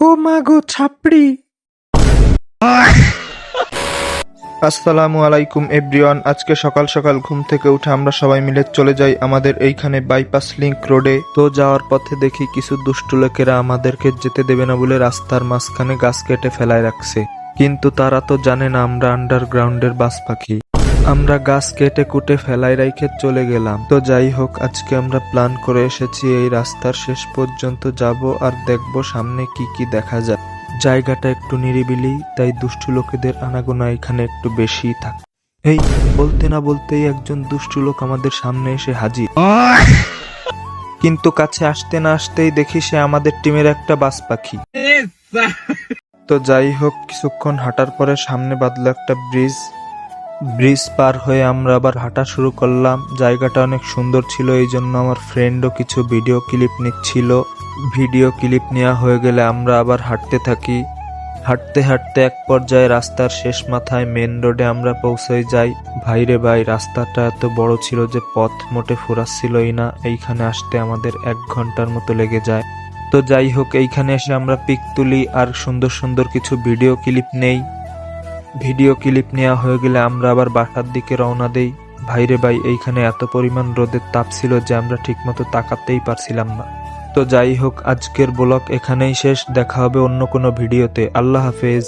ও মা গো ছাপড়ি। আসসালামু আলাইকুম এভরিওয়ান। আজকে সকাল সকাল ঘুম থেকে উঠে আমরা সবাই মিলে চলে যাই আমাদের এইখানে বাইপাস লিংক রোডে। তো যাওয়ার পথে দেখি কিছু দুষ্টু লোকেরা আমাদেরকে যেতে দেবে না বলে রাস্তার মাঝখানে গাছ কেটে ফেলায় রাখছে। কিন্তু তারা তো জানে না আমরা আন্ডারগ্রাউন্ডের বাস পাখি। আমরা গাছ কেটে কুটে ফেলাই রেখে চলে গেলাম। তো যাই হোক, আজকে আমরা প্ল্যান করে এসেছি এই রাস্তার শেষ পর্যন্ত যাব আর দেখব সামনে কি কি দেখা যায়। জায়গাটা একটু নিরিবিলি, তাই দুষ্টু লোকেদের আনাগোনা এখানে একটু বেশি থাকে। এই বলতে না বলতেই একজন দুষ্টু লোক আমাদের সামনে এসে হাজির। কিন্তু কাছে আসতে না আসতেই দেখি সে আমাদের টিমের একটা বাস পাখি। তো যাই হোক, কিছুক্ষণ হাঁটার পরে সামনে বাঁধলো একটা ব্রিজ পার হয়ে আমরা আবার হাঁটা শুরু করলাম। জায়গাটা অনেক সুন্দর ছিল, এই জন্য আমার ফ্রেন্ডও কিছু ভিডিও ক্লিপ নিচ্ছিল। ভিডিও ক্লিপ নেওয়া হয়ে গেলে আমরা আবার হাঁটতে থাকি। হাঁটতে হাঁটতে এক পর্যায়ে রাস্তার শেষ মাথায় মেন রোডে আমরা পৌঁছে যাই। ভাইরে ভাই, রাস্তাটা এত বড় ছিল যে পথ মোটে ফুরাচ্ছিলই না। এইখানে আসতে আমাদের 1 ঘন্টার মতো লেগে যায়। তো যাই হোক, এইখানে এসে আমরা পিক তুলি আর সুন্দর সুন্দর কিছু ভিডিও ক্লিপ নেই। ভিডিও ক্লিপ নেওয়া হয়ে গেলে আমরা আবার বাসার দিকে রওনা দেই। ভাইরে ভাই, এইখানে এত পরিমাণ রোদের তাপ ছিল যে আমরা ঠিকমতো তাকাতেই পারছিলাম না। তো যাই হোক, আজকের ব্লগ এখানেই শেষ। দেখা হবে অন্য কোনো ভিডিওতে। আল্লাহ হাফেজ।